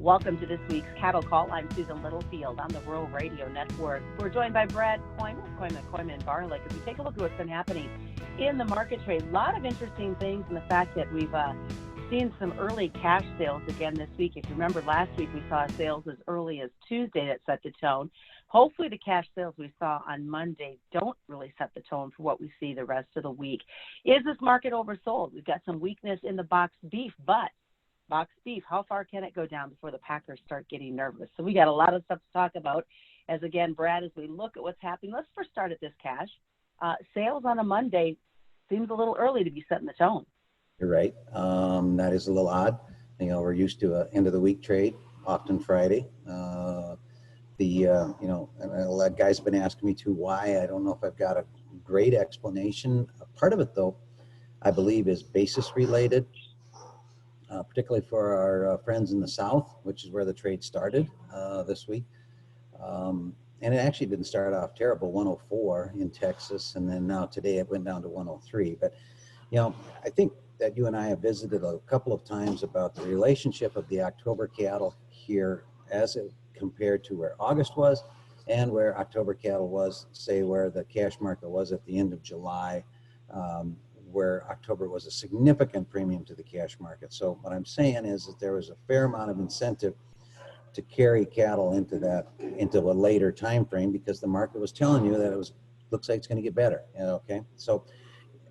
Welcome to this week's Cattle Call. I'm Susan Littlefield on the Rural Radio Network. We're joined by Brad Kooima, Kooima Varilek, as we take a look at what's been happening in the market trade. A lot of interesting things, and the fact that we've seen some early cash sales again this week. If you remember, last week we saw sales as early as Tuesday that set the tone. Hopefully the cash sales we saw on Monday don't really set the tone for what we see the rest of the week. Is this market oversold? We've got some weakness in the boxed beef, but box beef, how far can it go down before the packers start getting nervous? So we got a lot of stuff to talk about. As again, Brad, as we look at what's happening, let's first start at this cash. Sales on a Monday seems a little early to be setting the tone. You're right. That is a little odd. We're used to an end of the week trade, often Friday. A guy's been asking me too why. I don't know if I've got a great explanation. Part of it, though, I believe is basis related. Particularly for our friends in the South, which is where the trade started this week. And it actually didn't start off terrible, 104 in Texas, and then now today it went down to 103. But, I think that you and I have visited a couple of times about the relationship of the October cattle here as it compared to where August was and where October cattle was, say, where the cash market was at the end of July. Where October was a significant premium to the cash market. So what I'm saying is that there was a fair amount of incentive to carry cattle into a later time frame because the market was telling you that looks like it's going to get better. Okay, so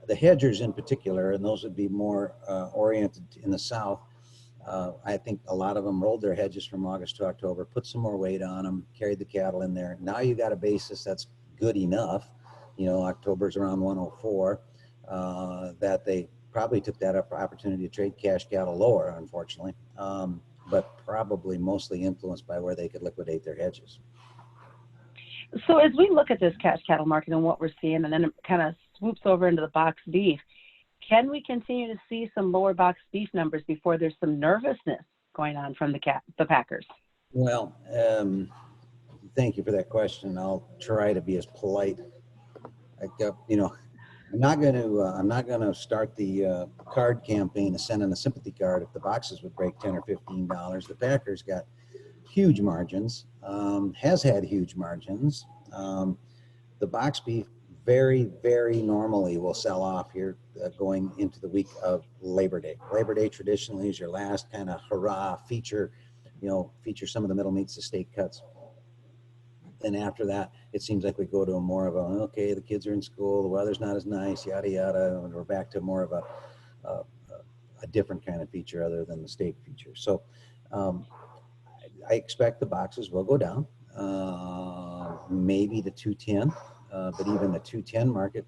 the hedgers in particular, and those would be more oriented in the South. I think a lot of them rolled their hedges from August to October, put some more weight on them, carried the cattle in there. Now you got a basis that's good enough. October's around 104. That they probably took that opportunity to trade cash cattle lower, unfortunately, but probably mostly influenced by where they could liquidate their hedges. So as we look at this cash cattle market and what we're seeing, and then it kind of swoops over into the boxed beef, can we continue to see some lower boxed beef numbers before there's some nervousness going on from the packers? Well, thank you for that question. I'll try to be as polite. I'm not going to start the card campaign to send in a sympathy card if the boxes would break $10 or $15. The Packers got huge margins, has had huge margins. The box beef very, very normally will sell off here going into the week of Labor Day. Labor Day traditionally is your last kind of hurrah feature some of the middle meats, the steak cuts. And after that, it seems like we go to the kids are in school, the weather's not as nice, yada, yada, and we're back to more of a different kind of feature other than the steak feature. So I expect the boxes will go down, maybe the 210, but even the 210 market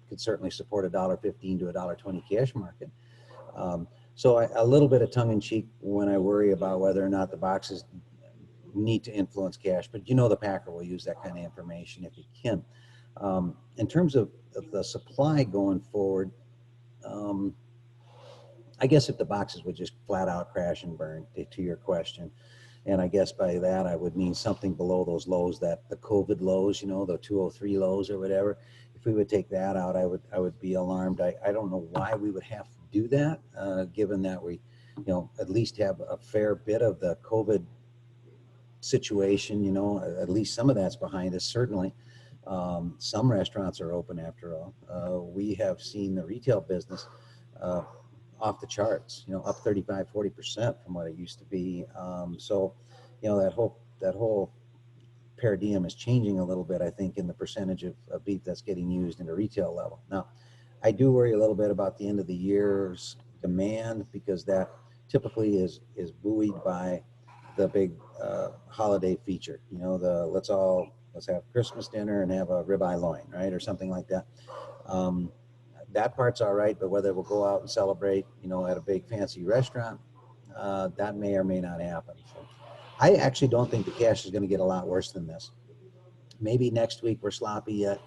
could certainly support $1.15 to $1.20 cash market. So a little bit of tongue in cheek when I worry about whether or not the boxes need to influence cash, but the packer will use that kind of information if he can. In terms of the supply going forward, I guess if the boxes would just flat out crash and burn, to your question, and I guess by that I would mean something below those lows, that the COVID lows, the 203 lows or whatever. If we would take that out, I would be alarmed. I don't know why we would have to do that, given that we, at least have a fair bit of the COVID situation, at least some of that's behind us, certainly. Some restaurants are open after all. We have seen the retail business off the charts, up 35, 40% from what it used to be. So, that whole paradigm is changing a little bit, I think, in the percentage of beef that's getting used in the retail level. Now, I do worry a little bit about the end of the year's demand because that typically is buoyed by the big holiday feature, let's have Christmas dinner and have a ribeye loin, right, or something like that. That part's all right, but whether we'll go out and celebrate, at a big fancy restaurant, that may or may not happen. So I actually don't think the cash is going to get a lot worse than this. Maybe next week we're sloppy yet,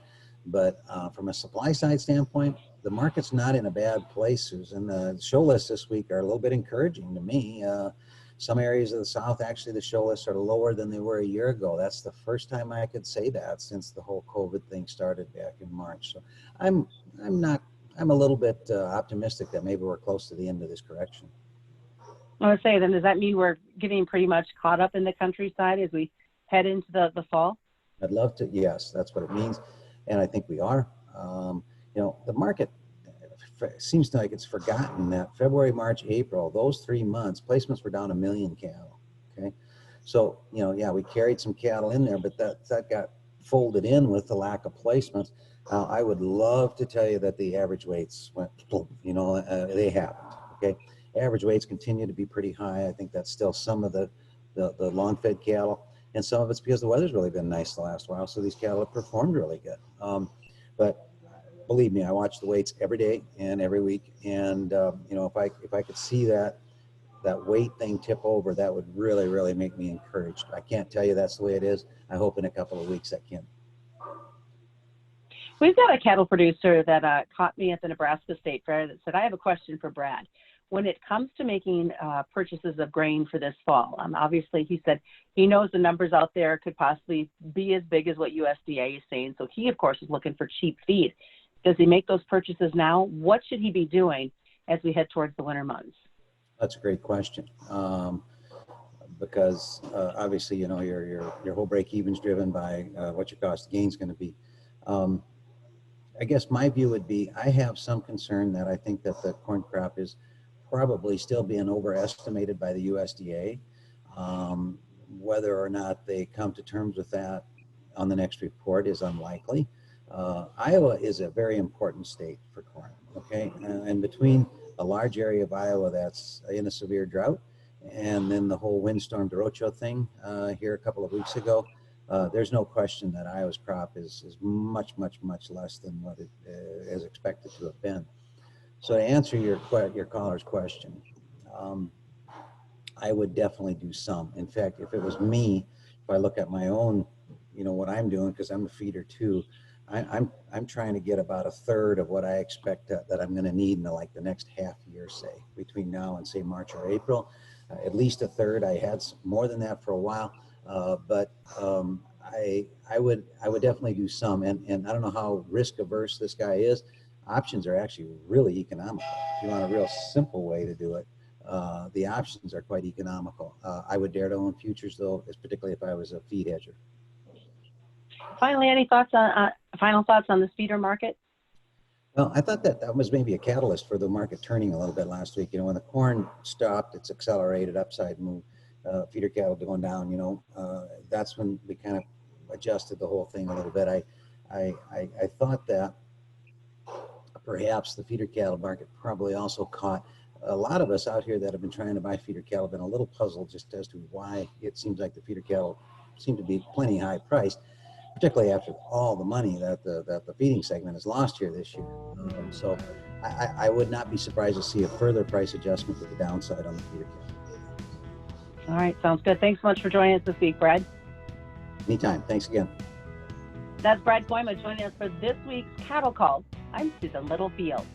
but from a supply side standpoint, the market's not in a bad place, Susan. The show lists this week are a little bit encouraging to me. Some areas of the South, actually, the show lists are lower than they were a year ago. That's the first time I could say that since the whole COVID thing started back in March. So I'm a little bit optimistic that maybe we're close to the end of this correction. I would say then, does that mean we're getting pretty much caught up in the countryside as we head into the fall? I'd love to. Yes, that's what it means. And I think we are. The market seems like it's forgotten that February, March, April, those 3 months, placements were down 1 million cattle. Okay. So, yeah, we carried some cattle in there, but that got folded in with the lack of placements. I would love to tell you that the average weights went, they haven't. Okay. Average weights continue to be pretty high. I think that's still some of the long-fed cattle, and some of it's because the weather's really been nice the last while, so these cattle have performed really good. But believe me, I watch the weights every day and every week, and if I could see that weight thing tip over, that would really, really make me encouraged. I can't tell you that's the way it is. I hope in a couple of weeks that can. We've got a cattle producer that caught me at the Nebraska State Fair that said, I have a question for Brad. When it comes to making purchases of grain for this fall, obviously he said he knows the numbers out there could possibly be as big as what USDA is saying. So he, of course, is looking for cheap feed. Does he make those purchases now? What should he be doing as we head towards the winter months? That's a great question. Because obviously, your whole break-even is driven by what your cost of gain is going to be. I guess my view would be, I have some concern that I think that the corn crop is probably still being overestimated by the USDA. Whether or not they come to terms with that on the next report is unlikely. Iowa is a very important state for corn, okay? And between a large area of Iowa that's in a severe drought, and then the whole windstorm derecho thing here a couple of weeks ago, there's no question that Iowa's crop is much, much, much less than what it is expected to have been. So to answer your caller's question, I would definitely do some. In fact, if it was me, if I look at my own, what I'm doing, because I'm a feeder too, I'm trying to get about a third of what I expect that I'm going to need in the next half year, say, between now and say March or April. At least a third. I had more than that for a while, but I would definitely do some. And I don't know how risk averse this guy is. Options are actually really economical. If you want a real simple way to do it, the options are quite economical. I would dare to own futures, though, particularly if I was a feed hedger. Finally, any final thoughts on the feeder market? Well, I thought that was maybe a catalyst for the market turning a little bit last week. When the corn stopped, it's accelerated upside move, feeder cattle going down. That's when we kind of adjusted the whole thing a little bit. I thought that perhaps the feeder cattle market probably also caught a lot of us out here that have been trying to buy feeder cattle, have been a little puzzled just as to why it seems like the feeder cattle seem to be plenty high priced, particularly after all the money that the feeding segment has lost here this year. So I would not be surprised to see a further price adjustment to the downside on the feeder cattle. All right, sounds good. Thanks so much for joining us this week, Brad. Anytime. Thanks again. That's Brad Kooima joining us for this week's Cattle Call. I'm Susan Littlefield.